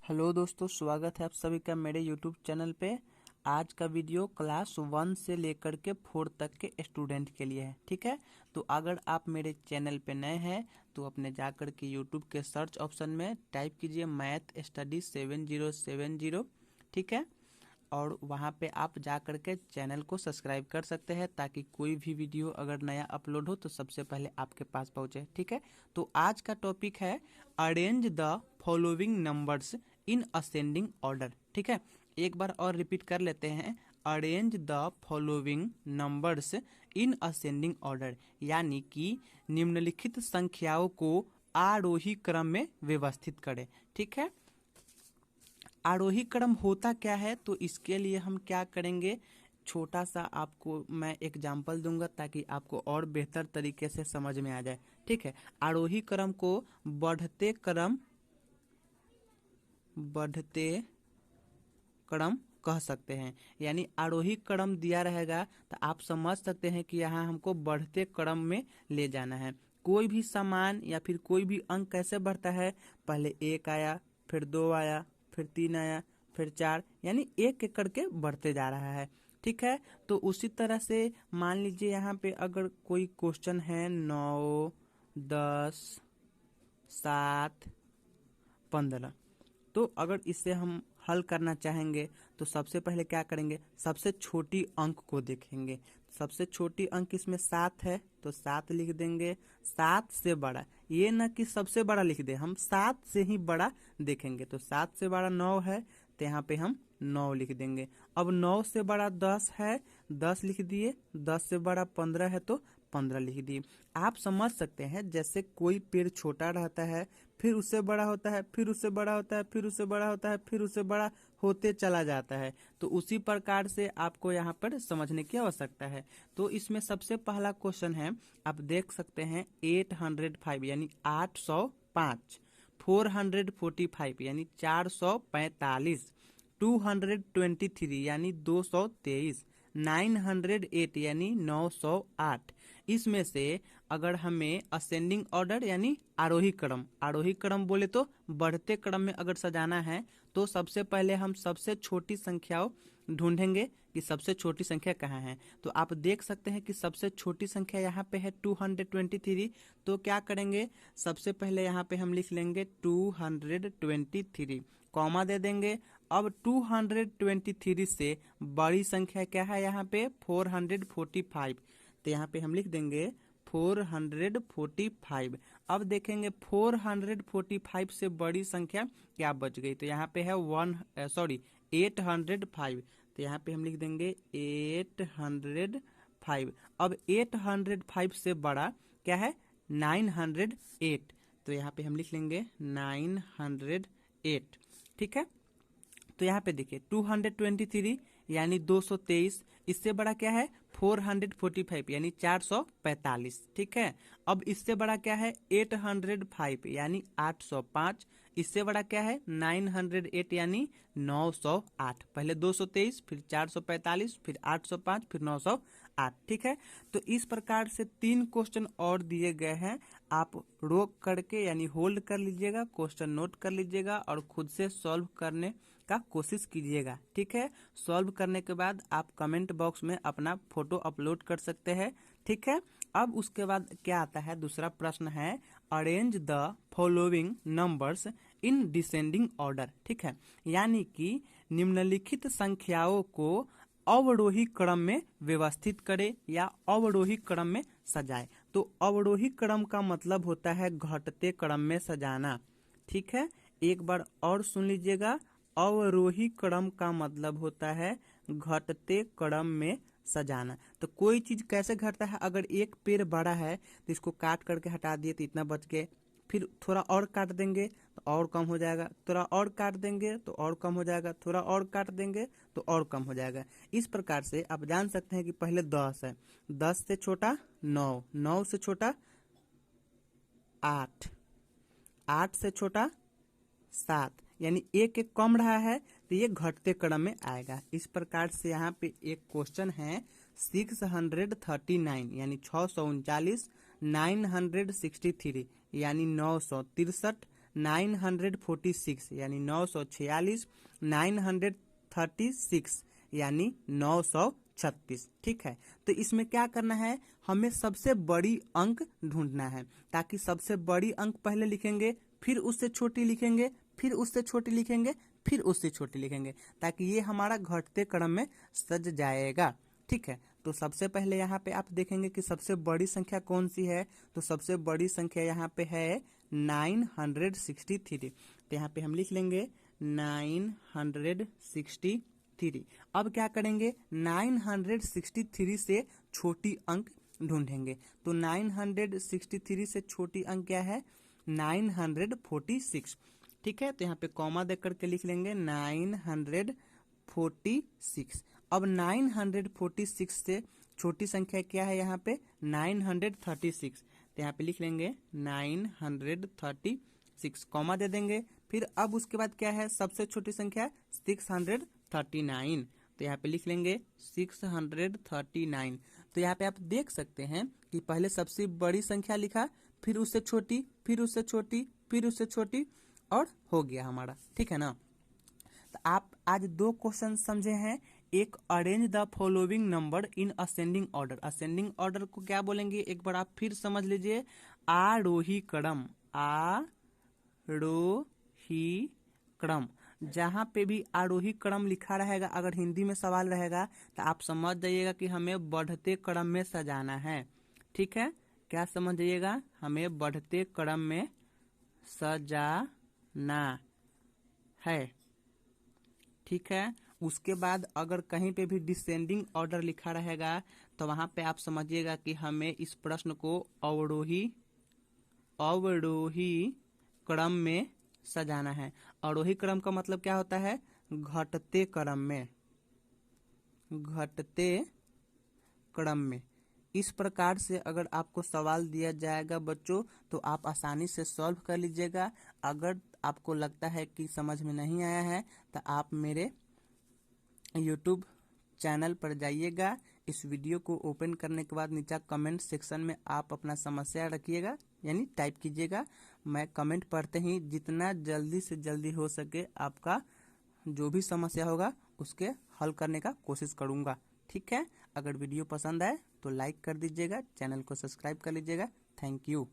Hello दोस्तों, स्वागत है आप सभी का मेरे यूट्यूब चैनल पे। आज का वीडियो क्लास 1 से लेकर के 4 तक के स्टूडेंट के लिए है। ठीक है, तो अगर आप मेरे चैनल पे नए हैं तो अपने जाकर के यूट्यूब के सर्च ऑप्शन में टाइप कीजिए मैथ स्टडी 7070। ठीक है, और वहाँ पे आप जा कर के चैनल को सब्सक्राइब कर सकते हैं ताकि कोई भी वीडियो अगर नया अपलोड हो तो सबसे पहले आपके पास पहुँचे। ठीक है, तो आज का टॉपिक है arrange the following numbers in ascending order. ठीक है, एक बार और रिपीट कर लेते हैं, arrange the following numbers in ascending order, यानी कि निम्नलिखित संख्याओं को आरोही क्रम में व्यवस्थित करें। ठीक है, आरोही क्रम होता क्या है, तो इसके लिए हम क्या करेंगे, छोटा सा आपको मैं एग्जाम्पल दूंगा ताकि आपको और बेहतर तरीके से समझ में आ जाए। ठीक है, आरोही क्रम को बढ़ते क्रम कह सकते हैं, यानी आरोही क्रम दिया रहेगा तो आप समझ सकते हैं कि यहाँ हमको बढ़ते क्रम में ले जाना है। कोई भी सामान या फिर कोई भी अंक कैसे बढ़ता है, पहले 1 आया, फिर 2 आया, फिर 3 आया, फिर 4, यानी एक एक करके बढ़ते जा रहा है। ठीक है, तो उसी तरह से मान लीजिए यहाँ पे अगर कोई क्वेश्चन है 9, 10, 7, 15, तो अगर इसे हम हल करना चाहेंगे तो सबसे पहले क्या करेंगे, सबसे छोटी अंक को देखेंगे। सबसे छोटी अंक इसमें 7 है तो 7 लिख देंगे। 7 से बड़ा, ये ना कि सबसे बड़ा लिख दे, हम 7 से ही बड़ा देखेंगे। तो 7 से बड़ा 9 है तो यहाँ पे हम 9 लिख देंगे। अब 9 से बड़ा 10 है, 10 लिख दिए। 10 से बड़ा 15 है तो 15 लिख दिए। आप समझ सकते हैं जैसे कोई पेड़ छोटा रहता है, फिर उससे बड़ा होता है, फिर उससे बड़ा होता है, फिर उससे बड़ा होता है, फिर उससे बड़ा होते चला जाता है। तो उसी प्रकार से आपको यहाँ पर समझने की आवश्यकता है। तो इसमें सबसे पहला क्वेश्चन है, आप देख सकते हैं 805 यानी 805, 445 यानी 445, 223 यानी 223, 908 यानी 908। इसमें से अगर हमें असेंडिंग ऑर्डर यानी आरोही क्रम बोले तो बढ़ते क्रम में अगर सजाना है तो सबसे पहले हम सबसे छोटी संख्याओं ढूंढेंगे कि सबसे छोटी संख्या कहाँ है। तो आप देख सकते हैं कि सबसे छोटी संख्या यहाँ पे है 223। तो क्या करेंगे, सबसे पहले यहाँ पे हम लिख लेंगे 223, कॉमा दे देंगे। अब 223 से बड़ी संख्या क्या है यहाँ पे 445, तो यहाँ पे हम लिख देंगे 445। अब देखेंगे 445 से बड़ी संख्या क्या बच गई, तो यहाँ पे है 805, तो यहाँ पे हम लिख देंगे 805। अब 805 से बड़ा क्या है 908, तो यहाँ पे हम लिख लेंगे 908। ठीक है, तो यहाँ पे देखिए 223 यानी 223, इससे बड़ा क्या है 445 यानी 445। ठीक है, अब इससे बड़ा क्या है 805 यानी 805, इससे बड़ा क्या है 908 यानी 908। पहले 223, फिर 445, फिर 805, फिर 908। ठीक है, तो इस प्रकार से 3 क्वेश्चन और दिए गए हैं। आप रोक करके यानी होल्ड कर लीजिएगा, क्वेश्चन नोट कर लीजिएगा और खुद से सॉल्व करने का कोशिश कीजिएगा। ठीक है, सॉल्व करने के बाद आप कमेंट बॉक्स में अपना फोटो अपलोड कर सकते हैं। ठीक है, अब उसके बाद क्या आता है, दूसरा प्रश्न है arrange the following numbers in descending order. ठीक है, यानी कि निम्नलिखित संख्याओं को अवरोही क्रम में व्यवस्थित करे या अवरोही क्रम में सजाए। तो अवरोही क्रम का मतलब होता है घटते क्रम में सजाना। ठीक है, एक बार और सुन लीजिएगा, अवरोही क्रम का मतलब होता है घटते क्रम में सजाना। तो कोई चीज कैसे घटता है, अगर एक पेड़ बड़ा है तो इसको काट करके हटा दिए तो इतना बच गए, फिर थोड़ा और काट देंगे तो और कम हो जाएगा, थोड़ा और काट देंगे तो और कम हो जाएगा, थोड़ा और काट देंगे तो और कम हो जाएगा। इस प्रकार से आप जान सकते हैं कि पहले 10 है, 10 से छोटा 9, 9 से छोटा 8, 8 से छोटा 7, यानी एक एक कम रहा है तो ये घटते क्रम में आएगा। इस प्रकार से यहाँ पे एक क्वेश्चन है 639 यानी 639, 963 यानी 963, 946 यानी 946, 936 यानी 936। ठीक है, तो इसमें क्या करना है, हमें सबसे बड़ी अंक ढूंढना है, ताकि सबसे बड़ी अंक पहले लिखेंगे, फिर उससे छोटी लिखेंगे, फिर उससे छोटी लिखेंगे, फिर उससे छोटी लिखेंगे, ताकि ये हमारा घटते क्रम में सज जाएगा। ठीक है, तो सबसे पहले यहाँ पे आप देखेंगे कि सबसे बड़ी संख्या कौन सी है, तो सबसे बड़ी संख्या यहाँ पे है 963। तो यहाँ पे हम लिख लेंगे 963। अब क्या करेंगे, 963 से छोटी अंक ढूंढेंगे। तो 963 से छोटी अंक क्या है, 946। ठीक है, तो यहाँ पे कॉमा देख करके लिख लेंगे 946। अब 946 से छोटी संख्या क्या है यहाँ पे, 936। तो यहाँ पे लिख लेंगे 936, कॉमा दे देंगे। फिर अब उसके बाद क्या है, सबसे छोटी संख्या 639। तो यहाँ पे लिख लेंगे 639। तो यहाँ पे आप देख सकते हैं कि पहले सबसे बड़ी संख्या लिखा, फिर उससे छोटी, फिर उससे छोटी, फिर उससे छोटी, और हो गया हमारा। ठीक है ना। तो आप आज 2 क्वेश्चन समझे हैं। एक, arrange the following number in ascending order. Ascending order को क्या बोलेंगे, एक बार आप फिर समझ लीजिए, आरोही क्रम, आरोही क्रम। जहां पे भी आरोही क्रम लिखा रहेगा, अगर हिंदी में सवाल रहेगा तो आप समझ जाइएगा कि हमें बढ़ते क्रम में सजाना है। ठीक है, क्या समझ जाइएगा, हमें बढ़ते क्रम में सजाना है। ठीक है, उसके बाद अगर कहीं पे भी डिसेंडिंग ऑर्डर लिखा रहेगा तो वहां पे आप समझिएगा कि हमें इस प्रश्न को अवरोही क्रम में सजाना है। अवरोही क्रम का मतलब क्या होता है, घटते क्रम में, घटते क्रम में। इस प्रकार से अगर आपको सवाल दिया जाएगा बच्चों, तो आप आसानी से सॉल्व कर लीजिएगा। अगर आपको लगता है कि समझ में नहीं आया है तो आप मेरे YouTube चैनल पर जाइएगा। इस वीडियो को ओपन करने के बाद नीचे कमेंट सेक्शन में आप अपना समस्या रखिएगा, यानी टाइप कीजिएगा। मैं कमेंट पढ़ते ही जितना जल्दी से जल्दी हो सके आपका जो भी समस्या होगा उसके हल करने का कोशिश करूँगा। ठीक है, अगर वीडियो पसंद आए तो लाइक कर दीजिएगा, चैनल को सब्सक्राइब कर लीजिएगा। Thank you.